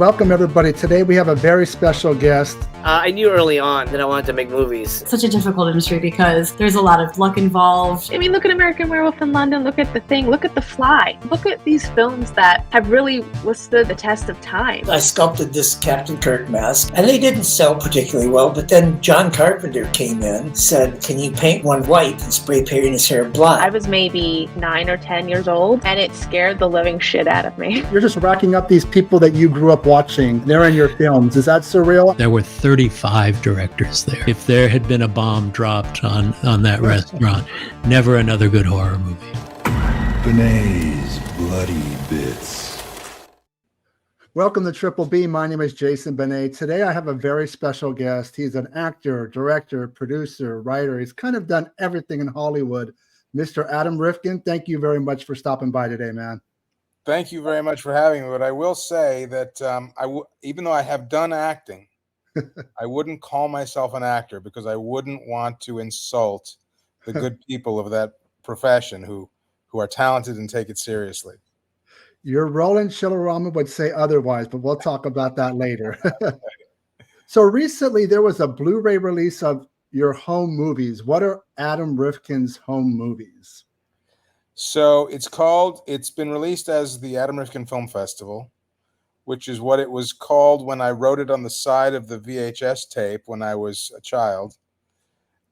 Welcome, everybody. Today we have a very special guest. I knew early on that I wanted to make movies. Such a difficult industry because there's a lot of luck involved. I mean, look at American Werewolf in London, look at The Thing, look at The Fly. Look at these films that have really withstood the test of time. I sculpted this Captain Kirk mask, and they didn't sell particularly well, but then John Carpenter came in, said, can you paint one white and spray paint his hair black? I was maybe 9 or 10 years old, and it scared the living shit out of me. You're just racking up these people that you grew up watching. They're in your films. Is that surreal? There were 35 directors there. If there had been a bomb dropped on that restaurant, never another good horror movie. Benet's Bloody Bits. Welcome to Triple B. My name is Jason Benet. Today I have a very special guest. He's an actor, director, producer, writer. He's kind of done everything in Hollywood. Mr. Adam Rifkin, thank you very much for stopping by today, man. Thank you very much for having me. But I will say that even though I have done acting, I wouldn't call myself an actor because I wouldn't want to insult the good people of that profession who are talented and take it seriously. Your Roland Chillerama would say otherwise, but we'll talk about that later. So recently there was a Blu-ray release of your home movies. What are Adam Rifkin's home movies? So it's been released as the Adam Rifkin Film Festival, which is what it was called when I wrote it on the side of the VHS tape when I was a child.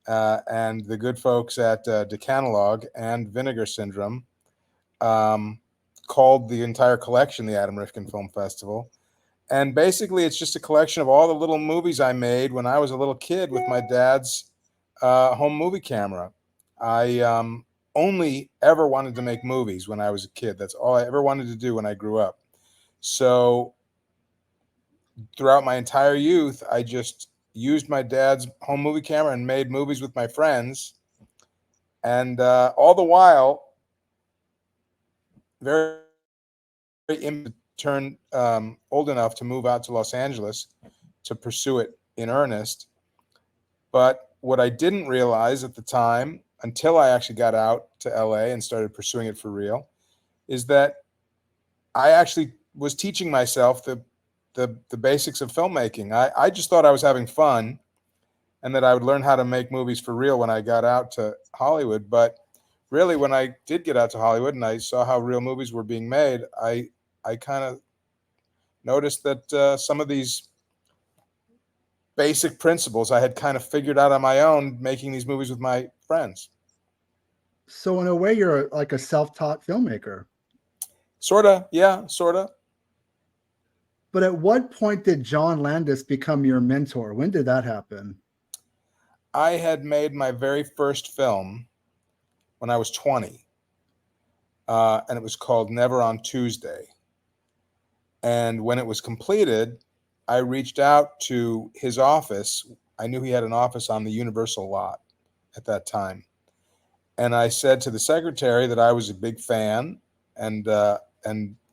And the good folks at Decalogue and Vinegar Syndrome called the entire collection the Adam Rifkin Film Festival. And basically, it's just a collection of all the little movies I made when I was a little kid with my dad's home movie camera. I only ever wanted to make movies when I was a kid. That's all I ever wanted to do when I grew up. So throughout my entire youth, I just used my dad's home movie camera and made movies with my friends. And all the while, very, very turned old enough to move out to Los Angeles to pursue it in earnest. But what I didn't realize at the time, until I actually got out to LA and started pursuing it for real, is that I actually was teaching myself the basics of filmmaking. I just thought I was having fun and that I would learn how to make movies for real when I got out to Hollywood. But really, when I did get out to Hollywood and I saw how real movies were being made, I kind of noticed that some of these basic principles I had kind of figured out on my own making these movies with my friends. So in a way, you're like a self-taught filmmaker. Sort of, yeah, sort of. But at what point did John Landis become your mentor? When did that happen? I had made my very first film when I was 20, and it was called Never on Tuesday. And when it was completed, I reached out to his office. I knew he had an office on the Universal lot at that time. And I said to the secretary that I was a big fan and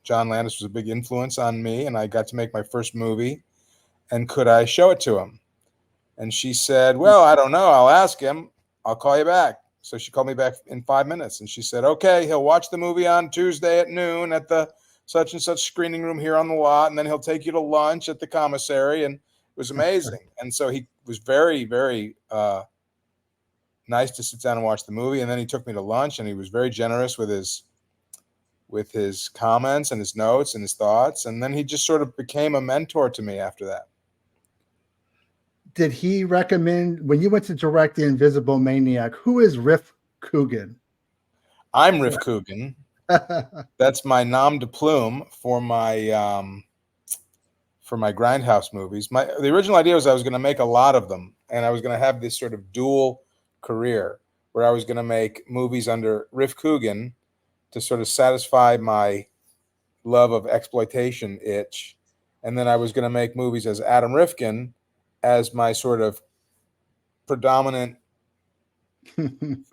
John Landis was a big influence on me, and I got to make my first movie, and could I show it to him? And she said, well, I don't know. I'll ask him. I'll call you back. So she called me back in 5 minutes, and she said, okay, he'll watch the movie on Tuesday at noon at the such and such screening room here on the lot, and then he'll take you to lunch at the commissary. And it was amazing. And so he was very, very nice to sit down and watch the movie. And then he took me to lunch, and he was very generous with his comments and his notes and his thoughts. And then he just sort of became a mentor to me after that. Did he recommend, when you went to direct The Invisible Maniac, who is Riff Coogan? I'm Riff Coogan. That's my nom de plume for my Grindhouse movies. The original idea was I was going to make a lot of them, and I was going to have this sort of dual career where I was going to make movies under Riff Coogan to sort of satisfy my love of exploitation itch, and then I was going to make movies as Adam Rifkin as my sort of predominant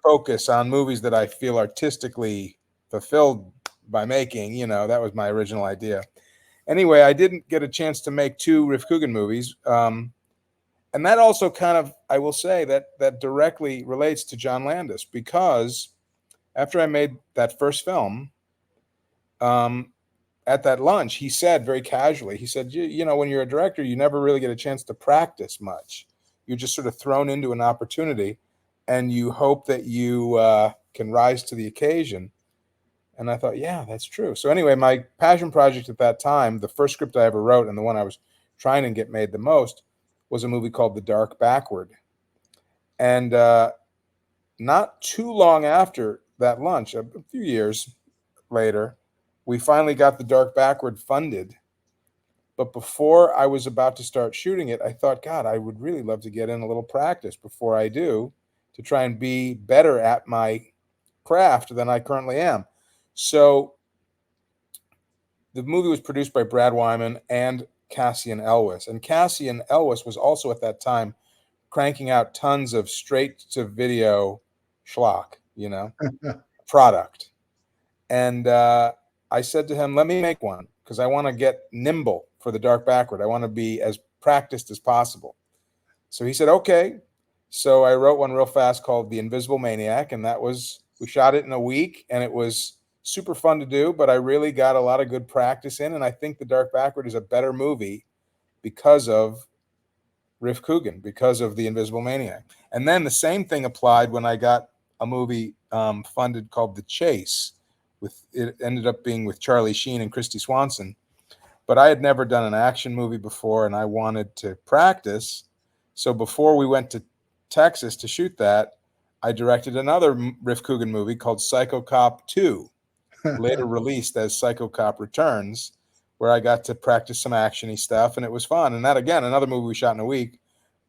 focus on movies that I feel artistically fulfilled by making. You know, that was my original idea. Anyway, I didn't get a chance to make 2 Riff Coogan movies. And that also kind of, I will say, that directly relates to John Landis, because after I made that first film, at that lunch, he said very casually, he said, you know, when you're a director, you never really get a chance to practice much. You're just sort of thrown into an opportunity, and you hope that you can rise to the occasion. And I thought, yeah, that's true. So anyway, my passion project at that time, the first script I ever wrote and the one I was trying to get made the most, was a movie called The Dark Backward. And not too long after that lunch, a few years later, we finally got The Dark Backward funded. But before I was about to start shooting it, I thought, God, I would really love to get in a little practice before I do, to try and be better at my craft than I currently am. So the movie was produced by Brad Wyman and Cassian Elwes. And Cassian Elwes was also at that time cranking out tons of straight-to-video schlock, you know, product. And I said to him, let me make one, because I want to get nimble for The Dark Backward. I want to be as practiced as possible. So he said, okay. So I wrote one real fast called The Invisible Maniac, and we shot it in a week, and it was super fun to do, but I really got a lot of good practice in, and I think The Dark Backward is a better movie because of Riff Coogan, because of The Invisible Maniac. And then the same thing applied when I got a movie funded called The Chase. It ended up being with Charlie Sheen and Christy Swanson. But I had never done an action movie before, and I wanted to practice. So before we went to Texas to shoot that, I directed another Riff Coogan movie called Psycho Cop 2, later released as Psycho Cop Returns, where I got to practice some action-y stuff, and it was fun. And that, again, another movie we shot in a week.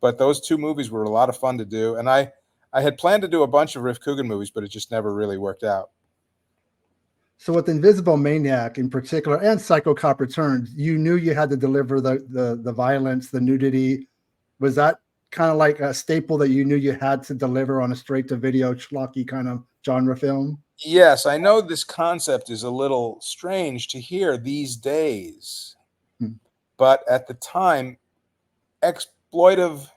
But those two movies were a lot of fun to do. And I had planned to do a bunch of Riff Coogan movies, but it just never really worked out. So with Invisible Maniac in particular, and Psycho Cop Returns, you knew you had to deliver the violence, the nudity. Was that kind of like a staple that you knew you had to deliver on a straight-to-video schlocky kind of genre film? Yes, I know this concept is a little strange to hear these days, but at the time, exploitive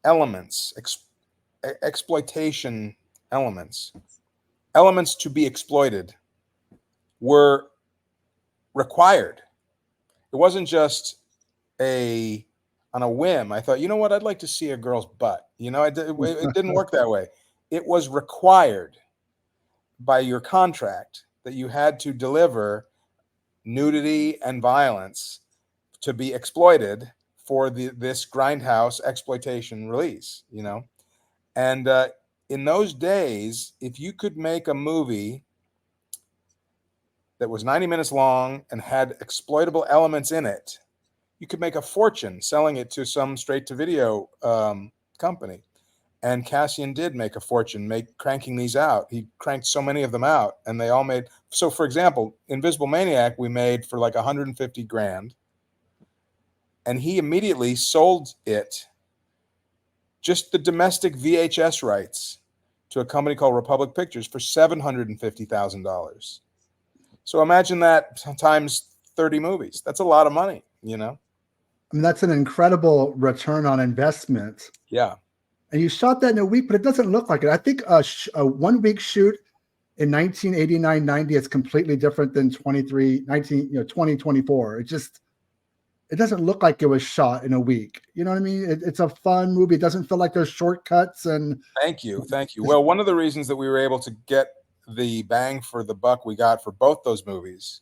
elements, exploitation elements to be exploited were required. It wasn't just on a whim. I thought, you know what, I'd like to see a girl's butt. You know, it didn't work that way. It was required by your contract that you had to deliver nudity and violence to be exploited for this grindhouse exploitation release, you know. And in those days, if you could make a movie that was 90 minutes long and had exploitable elements in it, you could make a fortune selling it to some straight-to-video company. And Cassian did make a fortune cranking these out. He cranked so many of them out, and they all made. So, for example, Invisible Maniac we made for like 150 grand, and he immediately sold it, just the domestic VHS rights, to a company called Republic Pictures for $750,000. So imagine that times 30 movies. That's a lot of money, you know? I mean, that's an incredible return on investment. Yeah. And you shot that in a week, but it doesn't look like it. I think a 1 week shoot in 1989-90 is completely different than 2024. It doesn't look like it was shot in a week. You know what I mean? It's a fun movie. It doesn't feel like there's shortcuts. And Thank you. Well, one of the reasons that we were able to get the bang for the buck we got for both those movies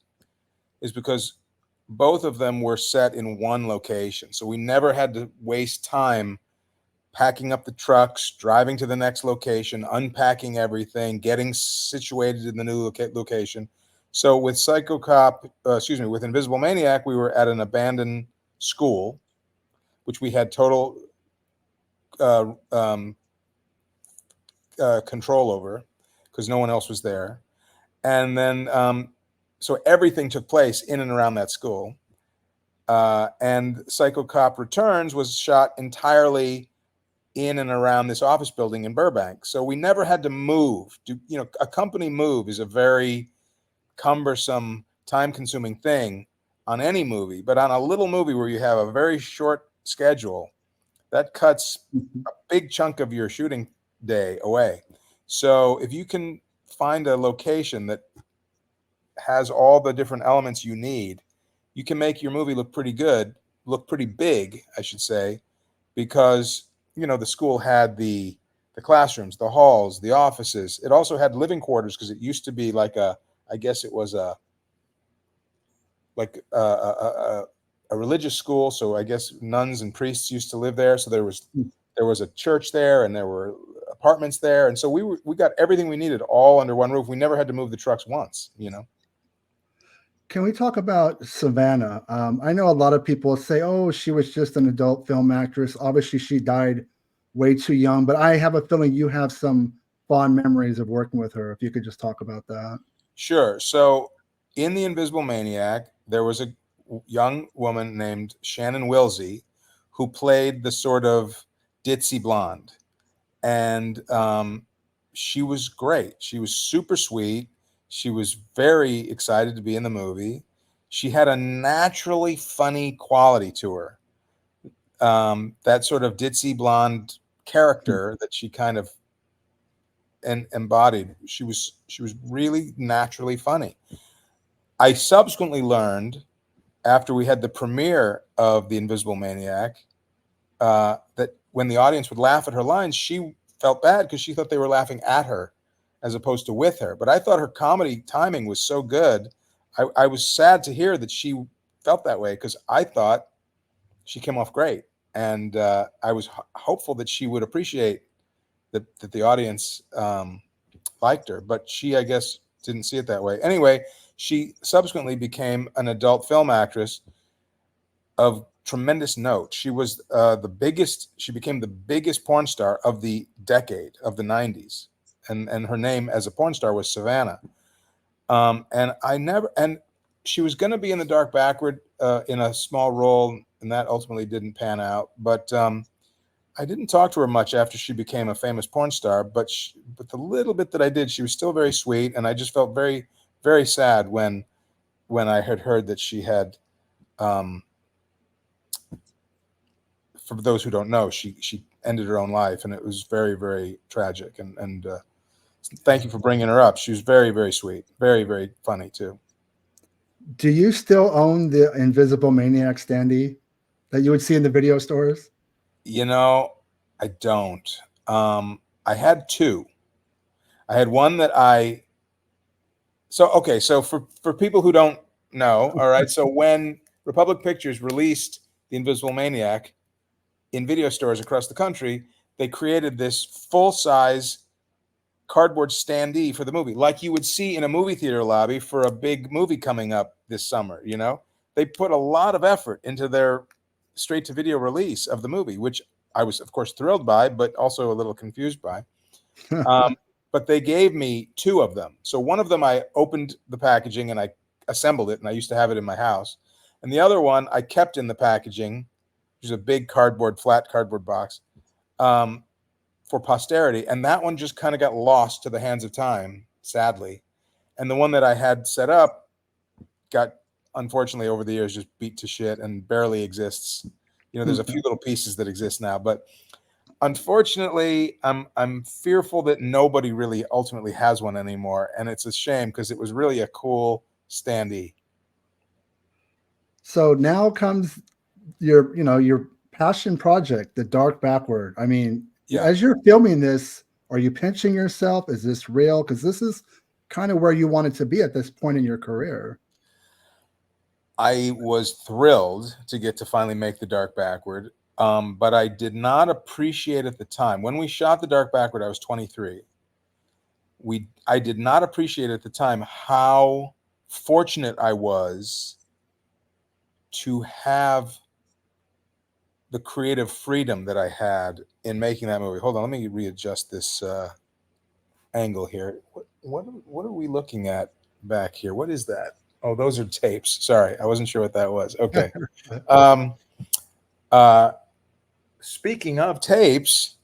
is because both of them were set in one location. So we never had to waste time packing up the trucks, driving to the next location, unpacking everything, getting situated in the new location. So with with Invisible Maniac, we were at an abandoned school, which we had total control over because no one else was there. And then, so everything took place in and around that school. And Psycho Cop Returns was shot entirely in and around this office building in Burbank. So we never had to move. A company move is a very cumbersome, time-consuming thing on any movie. But on a little movie where you have a very short schedule, that cuts a big chunk of your shooting day away. So if you can find a location that has all the different elements you need, you can make your movie look pretty good, look pretty big, I should say, because the school had the classrooms, the halls, the offices. It also had living quarters because it used to be like I guess it was a religious school. So I guess nuns and priests used to live there. So there was a church there, and there were apartments there, and so we got everything we needed all under one roof. We never had to move the trucks once. Can we talk about Savannah? I know a lot of people say, "Oh, she was just an adult film actress." Obviously, she died way too young, but I have a feeling you have some fond memories of working with her. If you could just talk about that. Sure. So in The Invisible Maniac, there was a young woman named Shannon Wilsey who played the sort of ditzy blonde. And she was great. She was super sweet. She was very excited to be in the movie. She had a naturally funny quality to her. That sort of ditzy blonde character that she kind of embodied. She was really naturally funny. I subsequently learned, after we had the premiere of The Invisible Maniac, that when the audience would laugh at her lines, she felt bad because she thought they were laughing at her as opposed to with her. But I thought her comedy timing was so good. I was sad to hear that she felt that way because I thought she came off great. And I was hopeful that she would appreciate that the audience liked her. But she, I guess, didn't see it that way. Anyway, she subsequently became an adult film actress of tremendous note. She was she became the biggest porn star of the decade of the 90s. And her name as a porn star was Savannah. And she was going to be in The Dark Backward in a small role, and that ultimately didn't pan out. But I didn't talk to her much after she became a famous porn star, but the little bit that I did, she was still very sweet. And I just felt very, very sad when I had heard that she had, for those who don't know, she ended her own life, and it was very, very tragic. And thank you for bringing her up. She was very, very sweet, very, very funny too. Do you still own the Invisible Maniac standee that you would see in the video stores? I don't. I had two. I had one that so for people who don't know, all right, so when Republic Pictures released The Invisible Maniac in video stores across the country, they created this full-size cardboard standee for the movie, like you would see in a movie theater lobby for a big movie coming up this summer. They put a lot of effort into their straight-to-video release of the movie, which I was, of course, thrilled by, but also a little confused by. But they gave me two of them. So one of them, I opened the packaging and I assembled it, and I used to have it in my house. And the other one, I kept in the packaging, which is a big flat cardboard box, for posterity. And that one just kind of got lost to the hands of time, sadly. And the one that I had set up got, unfortunately, over the years, just beat to shit and barely exists. There's a few little pieces that exist now, but unfortunately, I'm fearful that nobody really ultimately has one anymore, and it's a shame because it was really a cool standee. So now comes your passion project, The Dark Backward. I mean, as you're filming this, are you pinching yourself? Is this real? Because this is kind of where you wanted to be at this point in your career. I was thrilled to get to finally make The Dark Backward, but I did not appreciate at the time. When we shot The Dark Backward, I was 23. I did not appreciate at the time how fortunate I was to have the creative freedom that I had in making that movie. Hold on, let me readjust this angle here. What are we looking at back here? What is that? Oh, those are tapes. Sorry, I wasn't sure what that was. Okay. Speaking of tapes,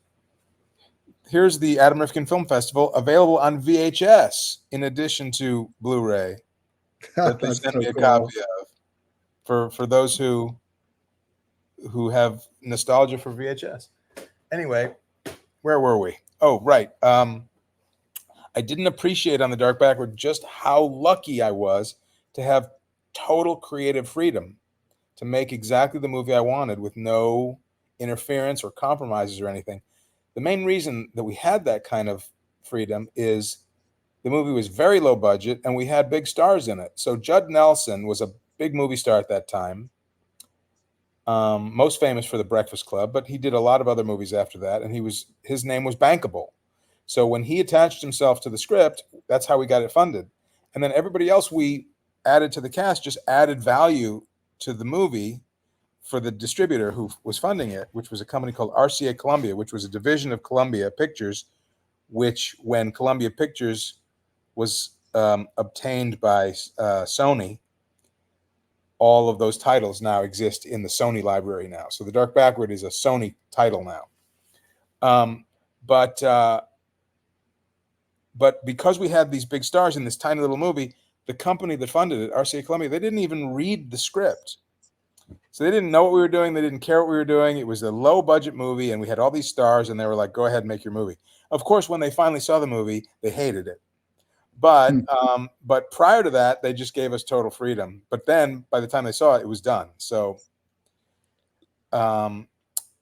here's the Adam Rifkin Film Festival, available on VHS in addition to Blu-ray that they sent me a copy of for those who have nostalgia for VHS. Anyway, where were we? Oh, right. I didn't appreciate on The Dark Backward just how lucky I was to have total creative freedom to make exactly the movie I wanted with no interference or compromises or anything. The main reason that we had that kind of freedom is the movie was very low budget and we had big stars in it. So Judd Nelson was a big movie star at that time, most famous for The Breakfast Club, but he did a lot of other movies after that, and his name was bankable. So when he attached himself to the script, that's how we got it funded. And then everybody else we added to the cast just added value to the movie for the distributor who was funding it, which was a company called RCA Columbia, which was a division of Columbia Pictures, which when Columbia Pictures was obtained by Sony, all of those titles now exist in the Sony library now. So The Dark Backward is a Sony title now. But because we had these big stars in this tiny little movie, the company that funded it, RCA Columbia, they didn't even read the script. So they didn't know what we were doing. They didn't care what we were doing. It was a low budget movie and we had all these stars and they were like, go ahead and make your movie. Of course, when they finally saw the movie, they hated it. But prior to that, they just gave us total freedom. But then by the time they saw it, it was done. So, and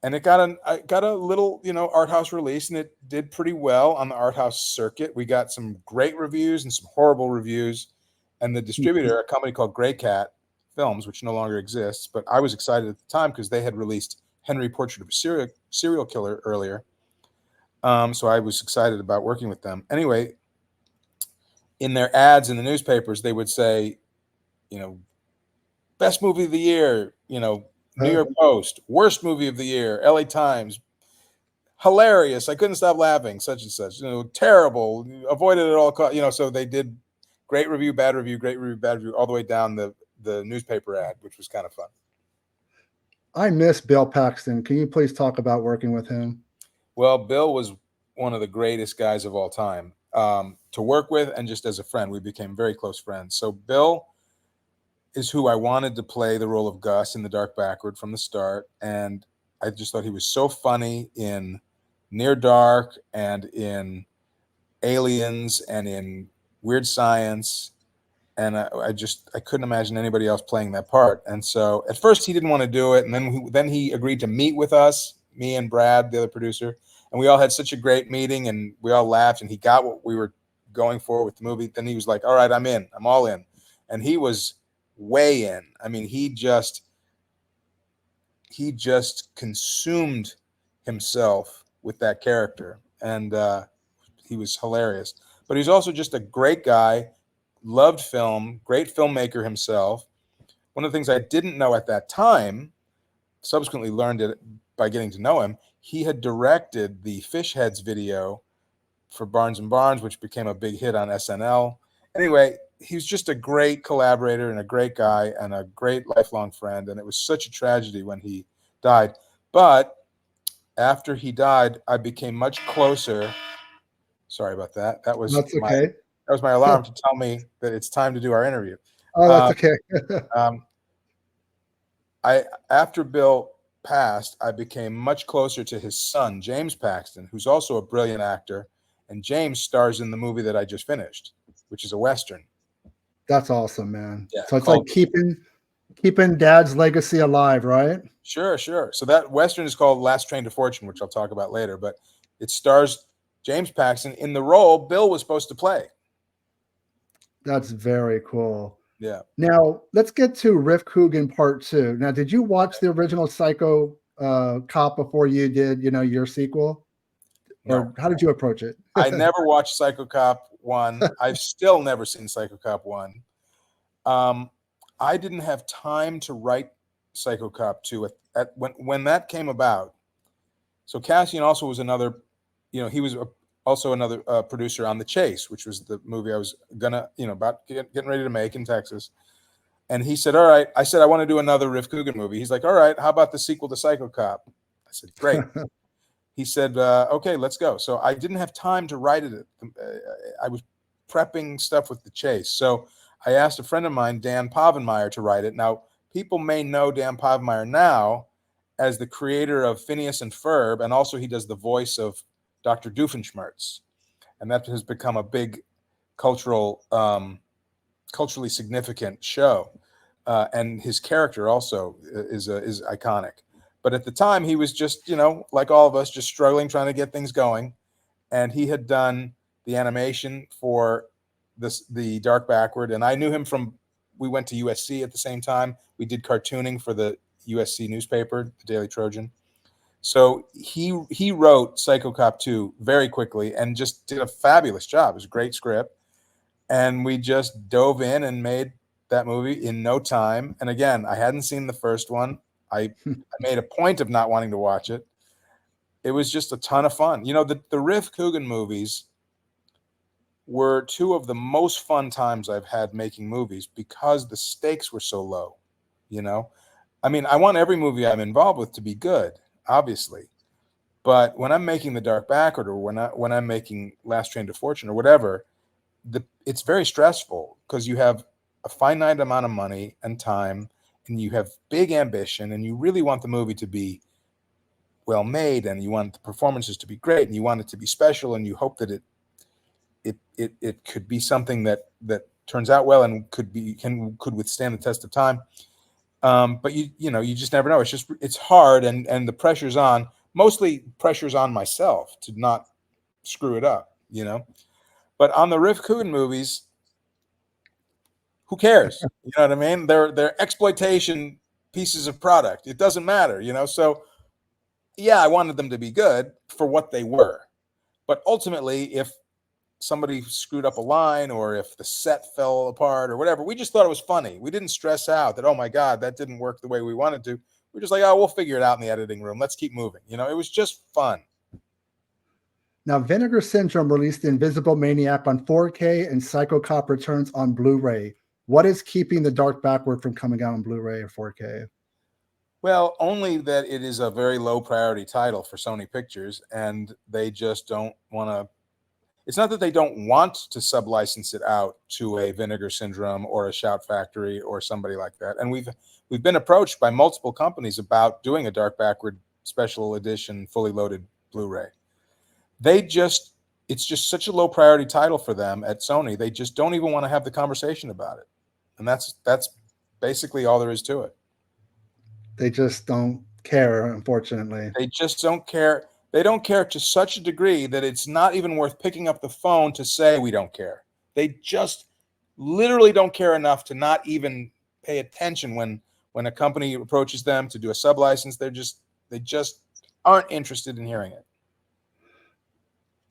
it got a little, art house release, and it did pretty well on the art house circuit. We got some great reviews and some horrible reviews. And the distributor, a company called Grey Cat Films, which no longer exists, but I was excited at the time because they had released Henry Portrait of a Serial Killer earlier. So I was excited about working with them. Anyway, in their ads in the newspapers, they would say, best movie of the year, New York Post, worst movie of the year, LA Times, hilarious, I couldn't stop laughing, such and such, terrible, avoided at all costs, so they did great review, bad review, great review, bad review, all the way down the newspaper ad, which was kind of fun. I miss Bill Paxton. Can you please talk about working with him? Well, Bill was one of the greatest guys of all time to work with, and just as a friend, we became very close friends. So Bill is who I wanted to play the role of Gus in The Dark Backward from the start, and I just thought he was so funny in Near Dark and in Aliens and in Weird Science, and I couldn't imagine anybody else playing that part. And so at first he didn't want to do it, and then he agreed to meet with us, me and Brad, the other producer, and we all had such a great meeting, and we all laughed, and he got what we were going for with the movie. Then he was like, all right, I'm in, I'm all in. And he was way in. I mean, he just consumed himself with that character, and he was hilarious. But he's also just a great guy, loved film, great filmmaker himself. One of the things I didn't know at that time, subsequently learned it by getting to know him, he had directed the Fish Heads video for Barnes and Barnes, which became a big hit on SNL. Anyway, he was just a great collaborator and a great guy and a great lifelong friend. And it was such a tragedy when he died. But after he died, I became much closer. Sorry about that. That's okay. That was my alarm to tell me that it's time to do our interview. Oh, that's okay. After Bill passed, I became much closer to his son, James Paxton, who's also a brilliant actor. And James stars in the movie that I just finished, which is a Western. That's awesome, man. Yeah, so it's like keeping Dad's legacy alive, right? Sure. So that Western is called Last Train to Fortune, which I'll talk about later. But it stars James Paxton in the role Bill was supposed to play. That's very cool. Yeah. Now let's get to Riff Coogan Part 2. Now, did you watch the original Psycho Cop before you did, your sequel? Or No. how did you approach it? I never watched Psycho Cop 1. I've still never seen Psycho Cop 1. I didn't have time to write Psycho Cop 2 when that came about. So Cassian also was another, he was also another producer on The Chase, which was the movie I was gonna, about getting ready to make in Texas. And he said, all right. I said, I want to do another Riff Coogan movie. He's like, all right, how about the sequel to Psycho Cop? I said, great. He said, okay, let's go. So I didn't have time to write it. I was prepping stuff with The Chase. So I asked a friend of mine, Dan Povenmire, to write it. Now, people may know Dan Povenmire now as the creator of Phineas and Ferb, and also he does the voice of Dr. Doofenshmirtz. and that has become a big culturally significant show. And his character also is iconic. But at the time, he was just, like all of us, just struggling, trying to get things going. And he had done the animation for the Dark Backward, and I knew him from. We went to USC at the same time. We did cartooning for the USC newspaper, the Daily Trojan. So he wrote Psycho Cop 2 very quickly and just did a fabulous job. It was a great script. And we just dove in and made that movie in no time. And again, I hadn't seen the first one. I made a point of not wanting to watch it. It was just a ton of fun. The Riff Coogan movies were two of the most fun times I've had making movies because the stakes were so low. I mean, I want every movie I'm involved with to be good, obviously. But when I'm making The Dark Backward, or when I'm making Last Train to Fortune or whatever, it's very stressful because you have a finite amount of money and time, and you have big ambition, and you really want the movie to be well made, and you want the performances to be great, and you want it to be special, and you hope that it could be something that turns out well and could withstand the test of time. But you just never know. It's hard, and the pressure's on. Mostly pressure's on myself to not screw it up, But on the Riff Coogan movies, who cares? You know what I mean? They're exploitation pieces of product. It doesn't matter, So yeah, I wanted them to be good for what they were. But ultimately, if somebody screwed up a line or if the set fell apart or whatever, we just thought it was funny. We didn't stress out that, oh my God, that didn't work the way we wanted to. We're just like, oh, we'll figure it out in the editing room. Let's keep moving. It was just fun. Now, Vinegar Syndrome released The Invisible Maniac on 4K and Psycho Cop Returns on Blu-ray. What is keeping The Dark Backward from coming out on Blu-ray or 4K? Well, only that it is a very low priority title for Sony Pictures, and they just don't want to. It's not that they don't want to sublicense it out to a Vinegar Syndrome or a Shout Factory or somebody like that. And we've been approached by multiple companies about doing a Dark Backward special edition, fully loaded Blu-ray. It's just such a low priority title for them at Sony. They just don't even want to have the conversation about it. And that's basically all there is to it. They just don't care, unfortunately. They just don't care. They don't care to such a degree that it's not even worth picking up the phone to say we don't care. They just literally don't care enough to not even pay attention when a company approaches them to do a sublicense. They just aren't interested in hearing it.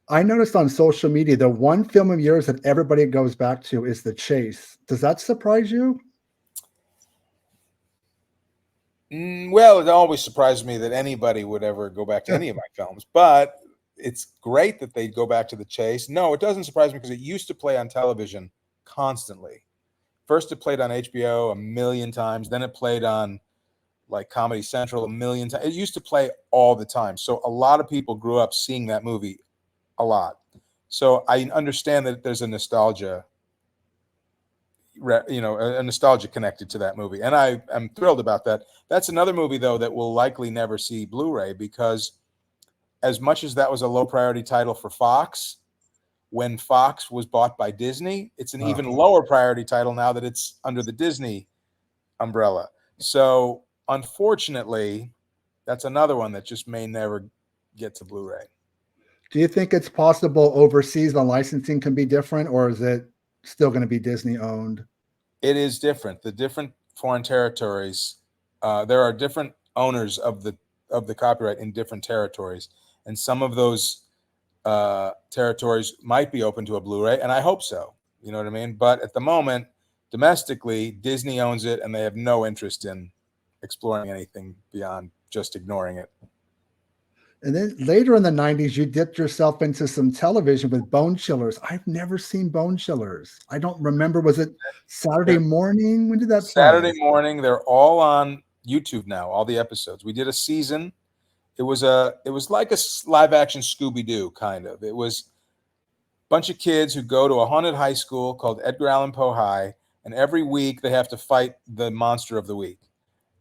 I noticed on social media, the one film of yours that everybody goes back to is The Chase. Does that surprise you? Well, it always surprised me that anybody would ever go back to any of my films, but it's great that they go back to The Chase. No, it doesn't surprise me because it used to play on television constantly. First, it played on HBO a million times. Then it played on like Comedy Central a million times. It used to play all the time. So a lot of people grew up seeing that movie a lot. So I understand that there's a nostalgia connected to that movie. And I am thrilled about that. That's another movie, though, that will likely never see Blu-ray because as much as that was a low priority title for Fox, when Fox was bought by Disney, it's an even lower priority title now that it's under the Disney umbrella. So unfortunately, that's another one that just may never get to Blu-ray. Do you think it's possible overseas the licensing can be different, or is it still going to be Disney owned? It is different. The different foreign territories, there are different owners of the copyright in different territories, and some of those territories might be open to a Blu-ray, and I hope so. You know what I mean? But at the moment, domestically, Disney owns it, and they have no interest in exploring anything beyond just ignoring it. And then later in the 90s, you dipped yourself into some television with Bone Chillers. I've never seen Bone Chillers. I don't remember. Was it Saturday morning? When did that play? Saturday morning. They're all on YouTube now, all the episodes. We did a season. It was like a live action Scooby-Doo kind of. It was a bunch of kids who go to a haunted high school called Edgar Allan Poe High, and every week they have to fight the monster of the week.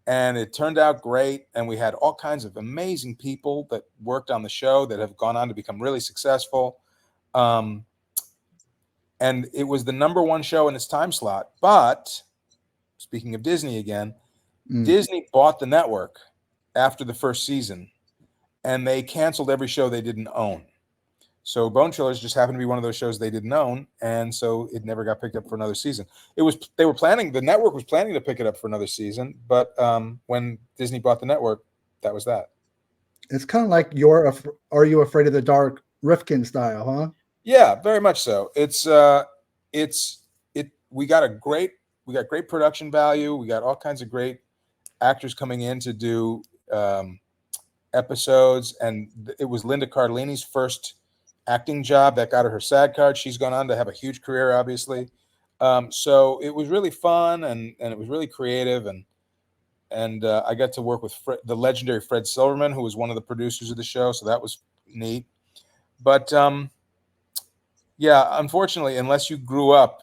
And it turned out great, and we had all kinds of amazing people that worked on the show that have gone on to become really successful. And it was the #1 show in its time slot. But speaking of Disney again, Disney bought the network after the first season, and they canceled every show they didn't own. So Bone Chillers just happened to be one of those shows they didn't own, and so it never got picked up for another season. The network was planning to pick it up for another season, but when Disney bought the network, that was that. It's kind of like Are You Afraid of the Dark Rifkin style, huh? Yeah, very much so. We got great production value. We got all kinds of great actors coming in to do episodes, and it was Linda Cardellini's first acting job that got her SAG card. She's gone on to have a huge career, obviously. So it was really fun, and it was really creative, and I got to work with the legendary Fred Silverman, who was one of the producers of the show. So that was neat. But yeah, unfortunately, unless you grew up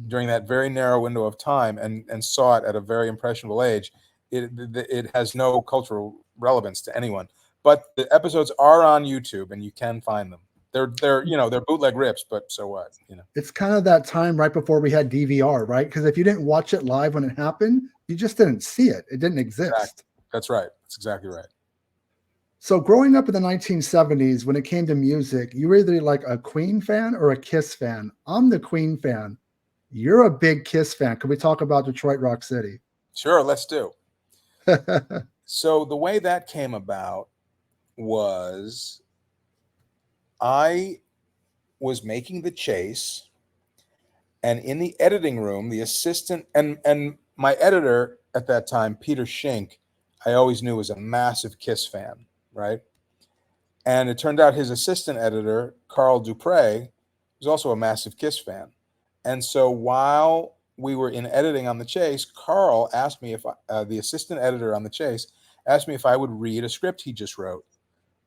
during that very narrow window of time and saw it at a very impressionable age, it has no cultural relevance to anyone. But the episodes are on YouTube, and you can find them. They're bootleg rips, but so what? It's kind of that time right before we had DVR, right? Because if you didn't watch it live when it happened, you just didn't see it. It didn't exist. Exactly. That's right. That's exactly right. So growing up in the 1970s, when it came to music, you were either like a Queen fan or a Kiss fan. I'm the Queen fan. You're a big Kiss fan. Can we talk about Detroit Rock City? Sure, let's do. So the way that came about was I was making The Chase, and in the editing room, the assistant and my editor at that time, Peter Schink, I always knew was a massive Kiss fan, right? And it turned out his assistant editor, Carl Dupre, was also a massive Kiss fan. And so while we were in editing on The Chase, Carl asked me if the assistant editor on The Chase asked me if I would read a script he just wrote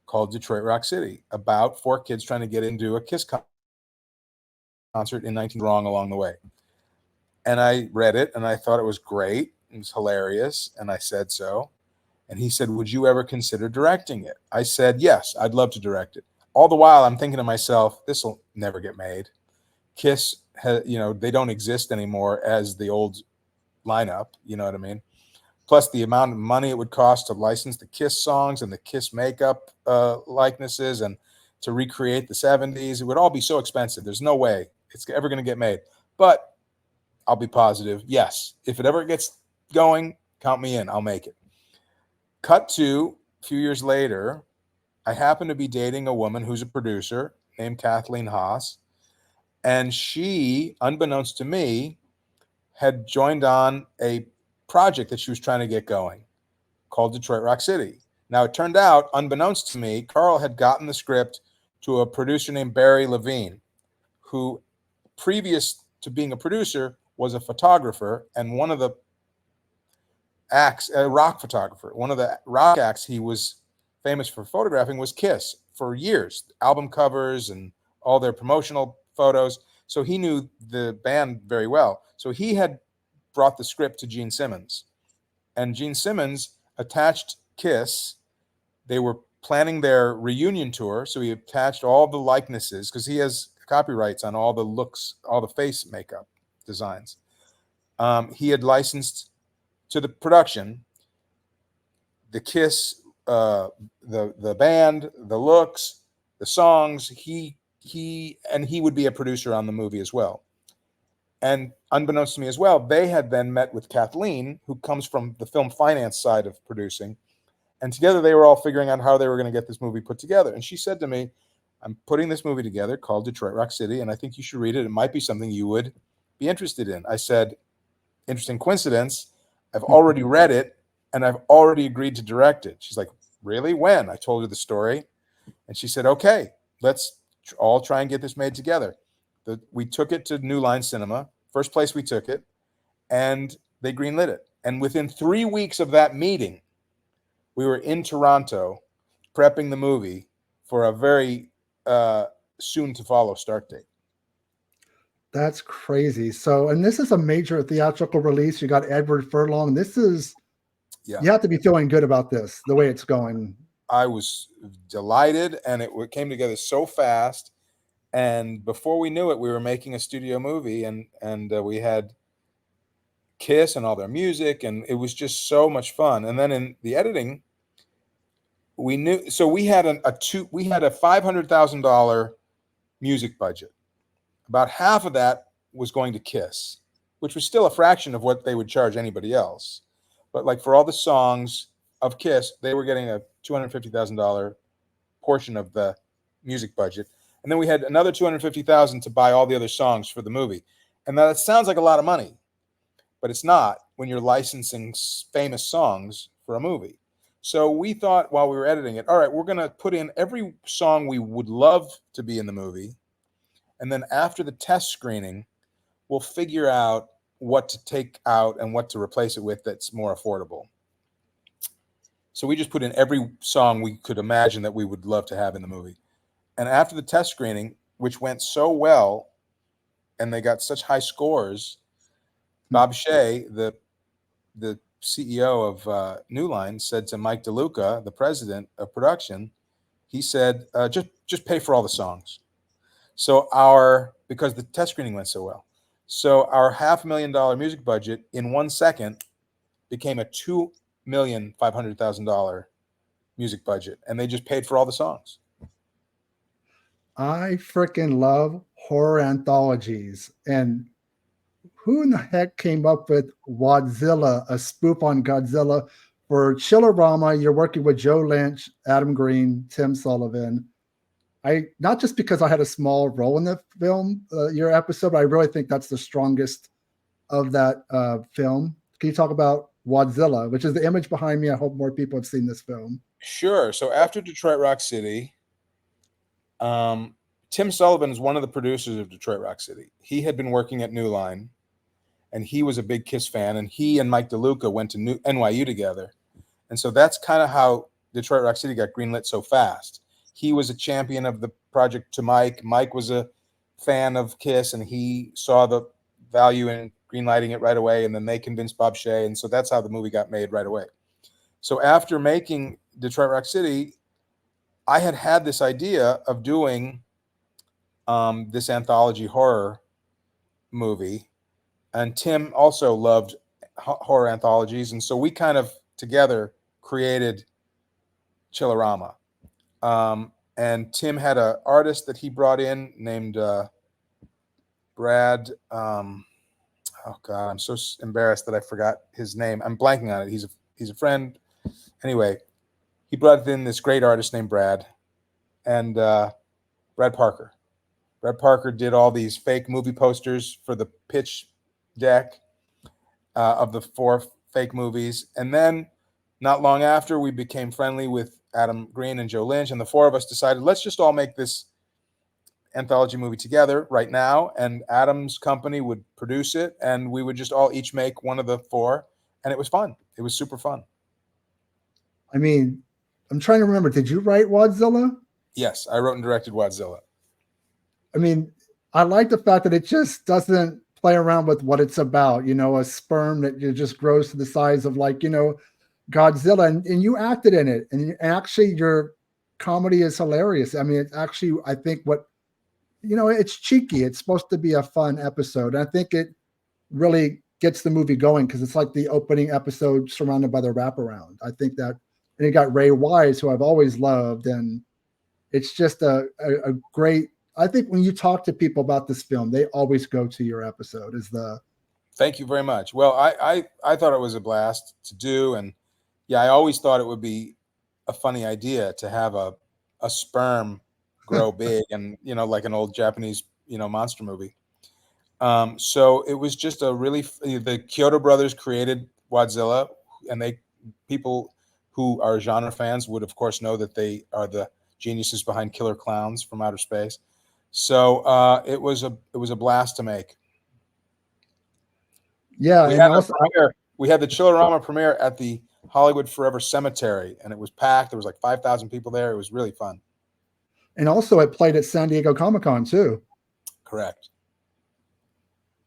called Detroit Rock City, about 4 kids trying to get into a Kiss concert in 19 wrong along the way. And I read it, and I thought it was great. It was hilarious, and I said so. And he said, would you ever consider directing it? I said, yes, I'd love to direct it. All the while, I'm thinking to myself, this will never get made. Kiss, they don't exist anymore as the old lineup. You know what I mean? Plus the amount of money it would cost to license the Kiss songs and the Kiss makeup likenesses and to recreate the 70s. It would all be so expensive. There's no way it's ever going to get made. But I'll be positive. Yes, if it ever gets going, count me in. I'll make it. Cut to a few years later, I happen to be dating a woman who's a producer named Kathleen Haas. And she, unbeknownst to me, had joined on a project that she was trying to get going called Detroit Rock City. Now, it turned out, unbeknownst to me, Carl had gotten the script to a producer named Barry Levine, who, previous to being a producer, was a photographer and one of the acts, a rock photographer. One of the rock acts he was famous for photographing was Kiss for years, album covers and all their promotional photos. So he knew the band very well. So he had brought the script to Gene Simmons, and Gene Simmons attached Kiss. They were planning their reunion tour, so he attached all the likenesses because he has copyrights on all the looks, all the face makeup designs. He had licensed to the production the Kiss, the band, the looks, the songs. He would be a producer on the movie as well. And unbeknownst to me as well, they had then met with Kathleen, who comes from the film finance side of producing. And together they were all figuring out how they were going to get this movie put together. And she said to me, I'm putting this movie together called Detroit Rock City, and I think you should read it. It might be something you would be interested in. I said, interesting coincidence. I've already read it, and I've already agreed to direct it. She's like, really? When? I told her the story. And she said, okay, let's all try and get this made together. We took it to New Line Cinema, first place we took it, and they greenlit it. And within 3 weeks of that meeting, we were in Toronto prepping the movie for a very soon to follow start date. That's crazy. So, and this is a major theatrical release. You got Edward Furlong. This is, you have to be feeling good about this, the way it's going. I was delighted, and it came together so fast. And before we knew it, we were making a studio movie, and we had Kiss and all their music, and it was just so much fun. And then in the editing, we knew, so we had a $500,000 music budget. About half of that was going to Kiss, which was still a fraction of what they would charge anybody else. But like for all the songs of Kiss, they were getting a $250,000 portion of the music budget. And then we had another $250,000 to buy all the other songs for the movie. And that sounds like a lot of money, but it's not when you're licensing famous songs for a movie. So we thought while we were editing it, all right, we're going to put in every song we would love to be in the movie. And then after the test screening, we'll figure out what to take out and what to replace it with that's more affordable. So we just put in every song we could imagine that we would love to have in the movie. And after the test screening, which went so well, and they got such high scores, Bob Shea, the CEO of New Line, said to Mike DeLuca, the president of production, he said, just pay for all the songs. So because the test screening went so well. So our $500,000 music budget in 1 second became a $2,500,000 music budget. And they just paid for all the songs. I freaking love horror anthologies. And who in the heck came up with Wadzilla, a spoof on Godzilla? For Chillerama, you're working with Joe Lynch, Adam Green, Tim Sullivan. Not just because I had a small role in the film, your episode, but I really think that's the strongest of that film. Can you talk about Wadzilla, which is the image behind me? I hope more people have seen this film. Sure. So after Detroit Rock City, Tim Sullivan is one of the producers of Detroit Rock City. He had been working at New Line, and he was a big Kiss fan, and he and Mike DeLuca went to NYU together. And so that's kind of how Detroit Rock City got greenlit so fast. He was a champion of the project to Mike. Mike was a fan of Kiss, and he saw the value in greenlighting it right away, and then they convinced Bob Shea, and so that's how the movie got made right away. So after making Detroit Rock City, I had this idea of doing this anthology horror movie, and Tim also loved horror anthologies, and so we kind of together created Chillerama. And Tim had an artist that he brought in named Brad. Oh God, I'm so embarrassed that I forgot his name. I'm blanking on it. He's a friend. Anyway, he brought in this great artist named Brad, and Brad Parker. Brad Parker did all these fake movie posters for the pitch deck of the 4 fake movies. And then not long after, we became friendly with Adam Green and Joe Lynch, and the 4 of us decided, let's just all make this anthology movie together right now, and Adam's company would produce it, and we would just all each make one of the 4, and it was fun. It was super fun. I mean, I'm trying to remember, did you write Wadzilla? Yes, I wrote and directed Wadzilla. I mean, I like the fact that it just doesn't play around with what it's about, a sperm that just grows to the size of Godzilla, and you acted in it, and actually your comedy is hilarious. I mean, it's actually, I think it's cheeky. It's supposed to be a fun episode. And I think it really gets the movie going because it's like the opening episode surrounded by the wraparound. I think that, and you got Ray Wise, who I've always loved, and it's just a great. I think when you talk to people about this film, they always go to your episode. Thank you very much. Well, I thought it was a blast to do, and yeah, I always thought it would be a funny idea to have a sperm grow big and, like an old Japanese, monster movie. So it was just the Kyoto brothers created Wadzilla, and people who are genre fans would of course know that they are the geniuses behind Killer Clowns from Outer Space. So it was a blast to make. Yeah. We had the Chillerama premiere at the Hollywood Forever Cemetery, and it was packed. There was like 5,000 people there. It was really fun. And also it played at San Diego Comic-Con too. Correct.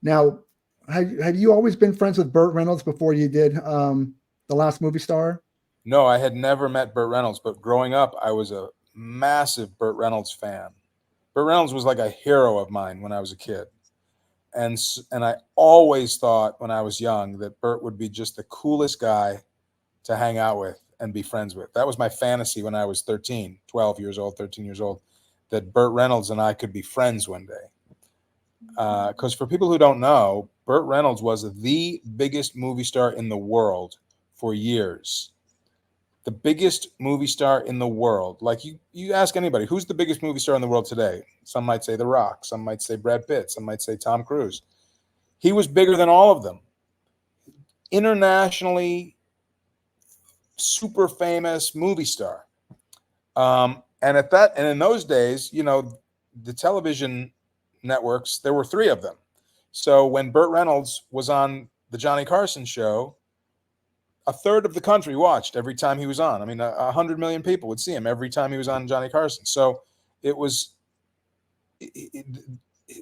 Now, have you always been friends with Burt Reynolds before you did The Last Movie Star? No, I had never met Burt Reynolds, but growing up, I was a massive Burt Reynolds fan. Burt Reynolds was like a hero of mine when I was a kid. And I always thought when I was young that Burt would be just the coolest guy to hang out with and be friends with. That was my fantasy when I was 13 years old, that Burt Reynolds and I could be friends one day. Because for people who don't know, Burt Reynolds was the biggest movie star in the world for years. The biggest movie star in the world. Like you ask anybody, who's the biggest movie star in the world today? Some might say The Rock. Some might say Brad Pitt. Some might say Tom Cruise. He was bigger than all of them. Internationally, super famous movie star. And in those days, you know, the television networks, there were 3 of them. So when Burt Reynolds was on the Johnny Carson show, 1/3 of the country watched every time he was on. I mean, 100 million people would see him every time he was on Johnny Carson. So it was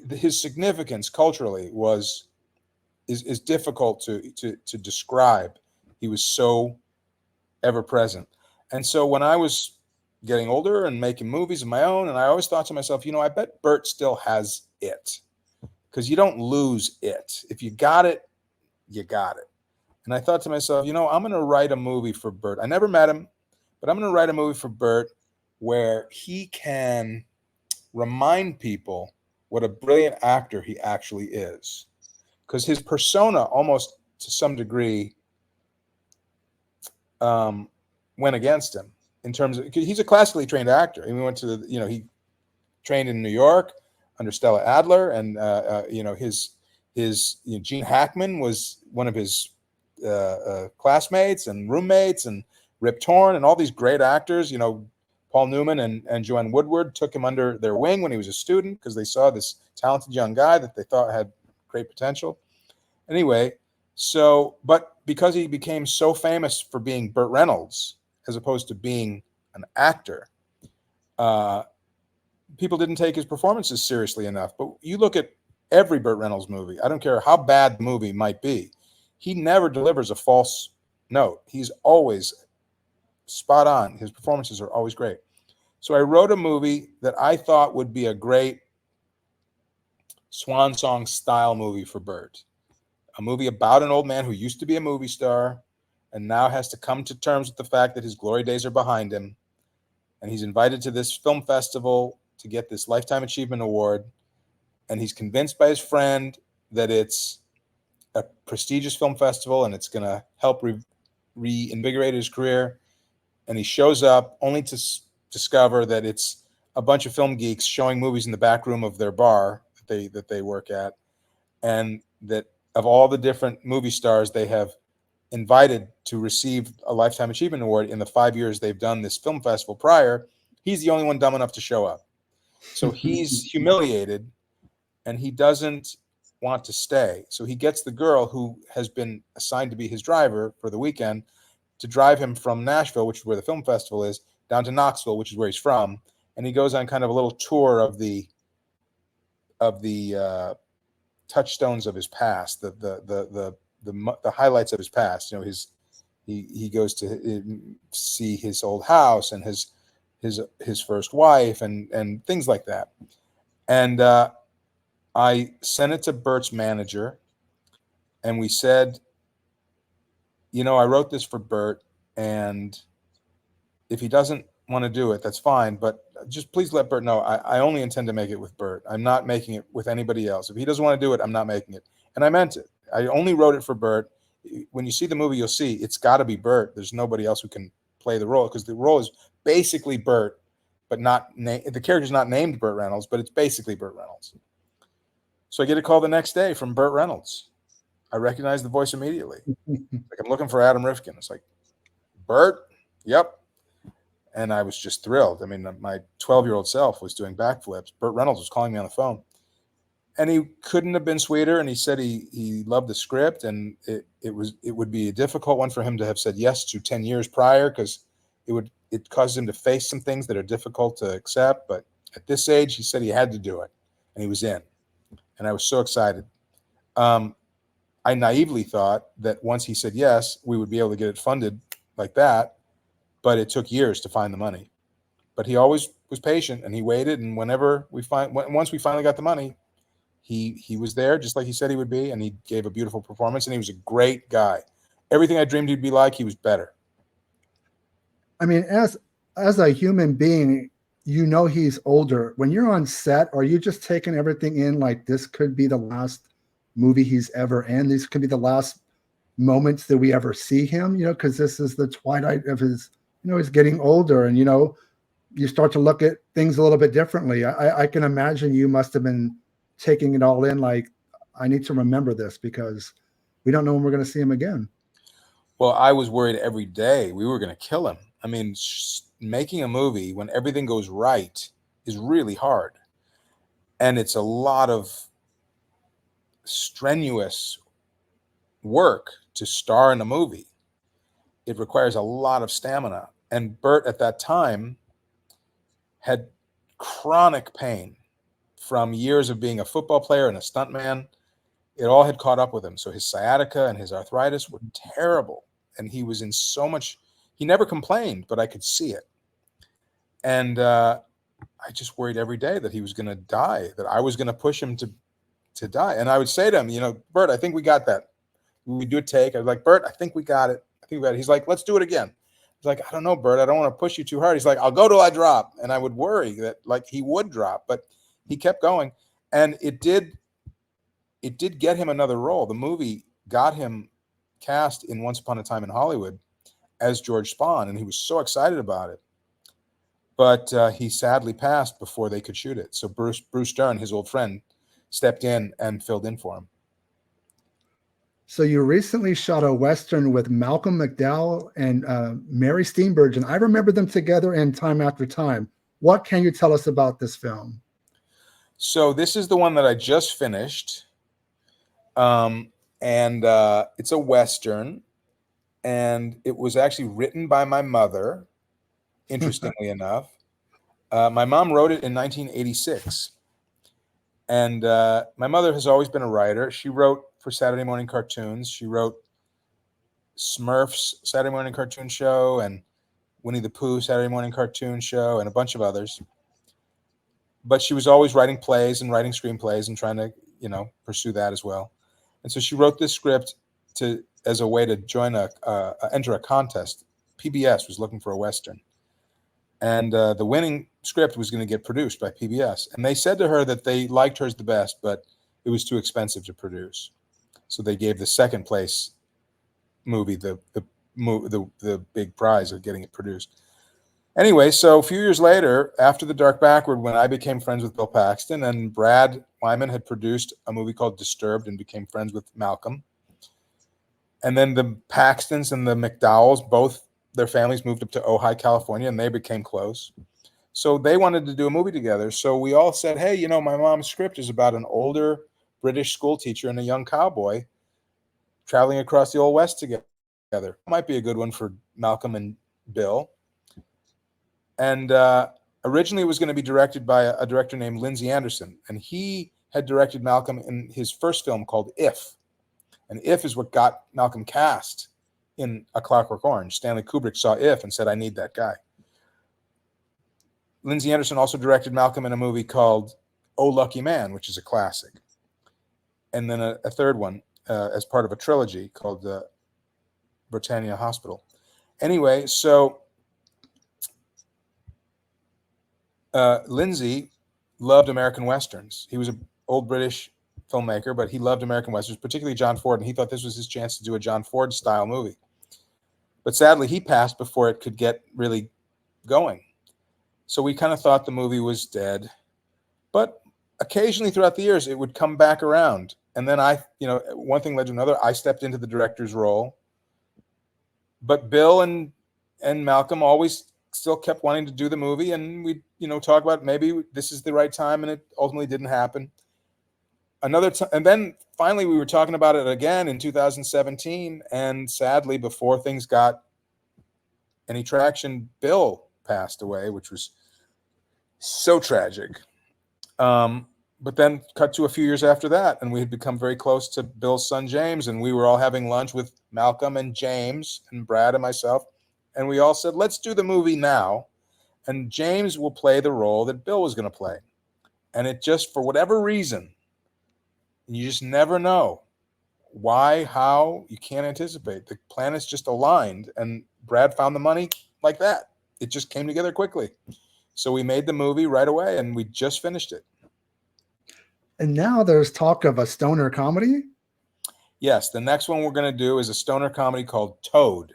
his significance culturally is difficult to describe. He was so ever present. And so when I was getting older and making movies of my own, and I always thought to myself, you know, I bet Burt still has it, because you don't lose it. If you got it, you got it. And I thought to myself, you know, I'm going to write a movie for Burt. I never met him, but I'm going to write a movie for Burt where he can remind people what a brilliant actor he actually is. Because his persona, almost to some degree, went against him in terms of, he's a classically trained actor. And we went to he trained in New York under Stella Adler, and Gene Hackman was one of his classmates and roommates, and Rip Torn and all these great actors. You know, Paul Newman and Joanne Woodward took him under their wing when he was a student because they saw this talented young guy that they thought had great potential. Anyway, but because he became so famous for being Burt Reynolds as opposed to being an actor, people didn't take his performances seriously enough. But you look at every Burt Reynolds movie, I don't care how bad the movie might be, he never delivers a false note. He's always spot on. His performances are always great. So I wrote a movie that I thought would be a great swan song style movie for Burt. A movie about an old man who used to be a movie star and now has to come to terms with the fact that his glory days are behind him. And he's invited to this film festival to get this Lifetime Achievement Award. And he's convinced by his friend that it's a prestigious film festival and it's going to help reinvigorate his career. And he shows up only to discover that it's a bunch of film geeks showing movies in the back room of their bar that they work at, and that of all the different movie stars they have invited to receive a Lifetime Achievement Award in the 5 years they've done this film festival prior, he's the only one dumb enough to show up. So he's humiliated and he doesn't want to stay. So he gets the girl who has been assigned to be his driver for the weekend to drive him from Nashville, which is where the film festival is, down to Knoxville, which is where he's from. And he goes on kind of a little tour of the touchstones of his past, the highlights of his past. You know, he goes to see his old house and his first wife and things like that. And I sent it to Burt's manager, and we said, you know, I wrote this for Burt, and if he doesn't want to do it, that's fine, but just please let Burt know I only intend to make it with Burt. I'm not making it with anybody else. If he doesn't want to do it, I'm not making it. And I meant it. I only wrote it for Burt. When you see the movie, you'll see it's got to be Burt. There's nobody else who can play the role, because the role is basically Burt, but the character's not named Burt Reynolds, but it's basically Burt Reynolds. So I get a call the next day from Burt Reynolds. I recognize the voice immediately. Like, I'm looking for Adam Rifkin. It's like, Burt? Yep. And I was just thrilled. I mean, my 12-year-old self was doing backflips. Burt Reynolds was calling me on the phone. And he couldn't have been sweeter. And he said he loved the script, and it would be a difficult one for him to have said yes to 10 years prior, because it caused him to face some things that are difficult to accept. But at this age, he said he had to do it, and he was in. And I was so excited. I naively thought that once he said yes, we would be able to get it funded like that. But it took years to find the money. but he always was patient, and he waited. And once we finally got the money, he was there just like he said he would be, and he gave a beautiful performance, and he was a great guy. Everything I dreamed he'd be like, he was better. I mean, as a human being, you know he's older. When you're on set, are you just taking everything in like this could be the last movie he's ever in? These could be the last moments that we ever see him, you know, because this is the twilight of his, you know, he's getting older, and, you know, you start to look at things a little bit differently. I can imagine you must have been taking it all in like, I need to remember this because we don't know when we're going to see him again. Well, I was worried every day we were going to kill him. I mean, making a movie when everything goes right is really hard. And it's a lot of strenuous work to star in a movie. It requires a lot of stamina. And Burt at that time had chronic pain from years of being a football player and a stuntman. It all had caught up with him. So his sciatica and his arthritis were terrible. And he was in so much, he never complained, but I could see it. And I just worried every day that he was going to die, that I was going to push him to die. And I would say to him, you know, Burt, I think we got that. We do a take. I was like, Burt, I think we got it. I think we got it. He's like, let's do it again. He's like, I don't know, Burt, I don't want to push you too hard. He's like, I'll go till I drop. And I would worry that like he would drop, but he kept going. And it did get him another role. The movie got him cast in Once Upon a Time in Hollywood as George Spahn, and he was so excited about it. But he sadly passed before they could shoot it. So Bruce Dern, his old friend, stepped in and filled in for him. So you recently shot a Western with Malcolm McDowell and Mary Steenburgen. I remember them together in Time After Time. What can you tell us about this film? So this is the one that I just finished. And it's a Western. And it was actually written by my mother, interestingly enough. My mom wrote it in 1986. And my mother has always been a writer. She wrote for Saturday morning cartoons. She wrote Smurfs Saturday morning cartoon show and Winnie the Pooh Saturday morning cartoon show and a bunch of others. But she was always writing plays and writing screenplays and trying to, you know, pursue that as well. And so she wrote this script as a way to enter a contest. PBS was looking for a Western. And the winning script was going to get produced by PBS. And they said to her that they liked hers the best, but it was too expensive to produce. So they gave the second place movie the big prize of getting it produced. Anyway, so a few years later, after The Dark Backward, when I became friends with Bill Paxton, and Brad Wyman had produced a movie called Disturbed and became friends with Malcolm. And then the Paxtons and the McDowells, both their families moved up to Ojai, California, and they became close. So they wanted to do a movie together. So we all said, hey, you know, my mom's script is about an older British school teacher and a young cowboy traveling across the Old West together. Might be a good one for Malcolm and Bill. And originally it was going to be directed by a director named Lindsay Anderson. And he had directed Malcolm in his first film called If. And If is what got Malcolm cast in A Clockwork Orange. Stanley Kubrick saw If and said, I need that guy. Lindsay Anderson also directed Malcolm in a movie called Oh Lucky Man, which is a classic. And then a third one as part of a trilogy called Britannia Hospital. Anyway, so Lindsay loved American Westerns. He was an old British filmmaker, but he loved American Westerns, particularly John Ford, and he thought this was his chance to do a John Ford-style movie. But sadly, he passed before it could get really going. So we kind of thought the movie was dead. But occasionally throughout the years, it would come back around. And then one thing led to another. I stepped into the director's role. But Bill and Malcolm always still kept wanting to do the movie, and we talk about maybe this is the right time, and it ultimately didn't happen. Another time, and then finally we were talking about it again in 2017, and sadly, before things got any traction, Bill passed away, which was so tragic. But then cut to a few years after that, and we had become very close to Bill's son, James, and we were all having lunch with Malcolm and James and Brad and myself, and we all said, let's do the movie now. and James will play the role that Bill was going to play. And it just, for whatever reason, you just never know why, how, you can't anticipate. The planets just aligned, and Brad found the money like that. It just came together quickly. So we made the movie right away, and we just finished it. And now there's talk of a stoner comedy. Yes, the next one we're going to do is a stoner comedy called Toad.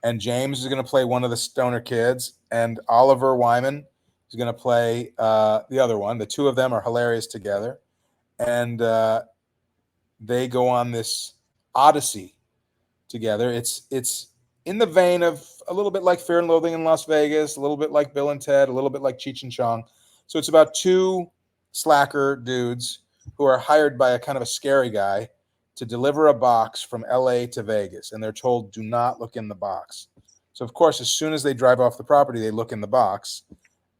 And James is going to play one of the stoner kids, and Oliver Wyman is going to play the other one. The two of them are hilarious together. And they go on this odyssey together. It's in the vein of a little bit like Fear and Loathing in Las Vegas, a little bit like Bill and Ted, a little bit like Cheech and Chong. So it's about two slacker dudes who are hired by a kind of a scary guy to deliver a box from LA to Vegas. And they're told, do not look in the box. So, of course, as soon as they drive off the property, they look in the box.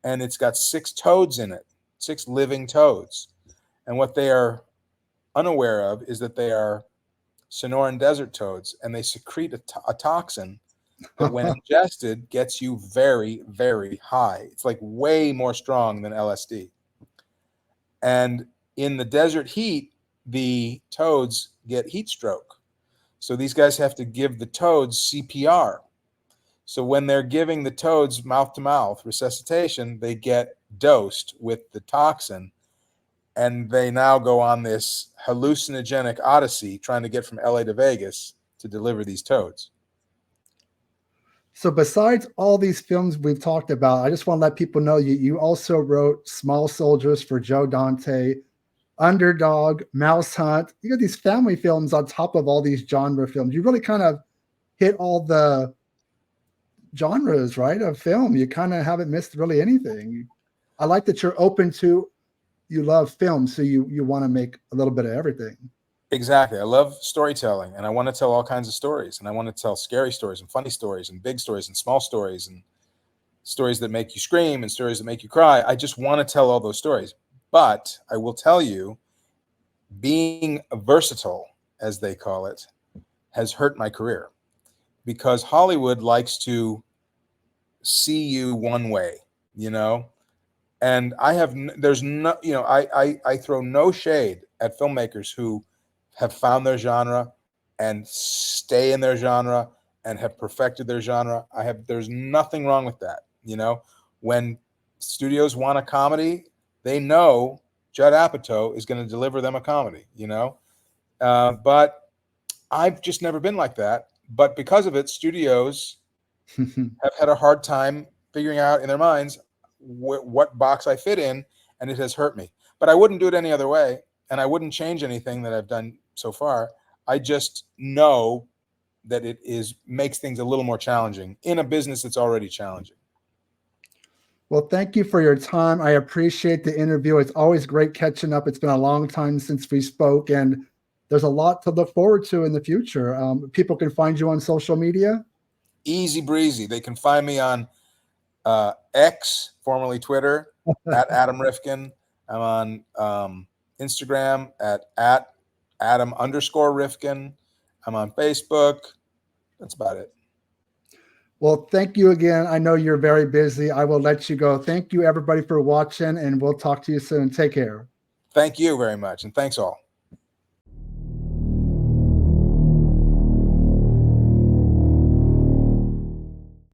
And it's got 6 toads in it, 6 living toads. And what they are unaware of is that they are Sonoran desert toads, and they secrete a toxin that, when ingested, gets you very, very high. It's like way more strong than LSD. And in the desert heat, the toads get heat stroke. So these guys have to give the toads CPR. So when they're giving the toads mouth-to-mouth resuscitation, they get dosed with the toxin, and they now go on this hallucinogenic odyssey trying to get from LA to Vegas to deliver these toads. So besides all these films we've talked about, I just want to let people know you also wrote Small Soldiers for Joe Dante, Underdog, Mouse Hunt. You got these family films on top of all these genre films. You really kind of hit all the genres, right, of film. You kind of haven't missed really anything. I like that you're open to, you love film, so you want to make a little bit of everything. Exactly. I love storytelling, and I want to tell all kinds of stories, and I want to tell scary stories and funny stories and big stories and small stories and stories that make you scream and stories that make you cry. I just want to tell all those stories. But I will tell you, being versatile, as they call it, has hurt my career, because Hollywood likes to see you one way, you know? And I have, there's no, you know, I throw no shade at filmmakers who have found their genre and stay in their genre and have perfected their genre. There's nothing wrong with that. You know, when studios want a comedy, they know Judd Apatow is going to deliver them a comedy, you know? But I've just never been like that. But because of it, studios have had a hard time figuring out in their minds what box I fit in, and it has hurt me. But I wouldn't do it any other way, and I wouldn't change anything that I've done so far. I just know that it makes things a little more challenging in a business that's already challenging. Well, thank you for your time. I appreciate the interview. It's always great catching up. It's been a long time since we spoke, and there's a lot to look forward to in the future. People can find you on social media. Easy breezy. They can find me on X, formerly Twitter, at Adam Rifkin. I'm on Instagram at Adam_Rifkin. I'm on Facebook. That's about it. Well, thank you again. I know you're very busy. I will let you go. Thank you, everybody, for watching, and we'll talk to you soon. Take care. Thank you very much, and thanks all.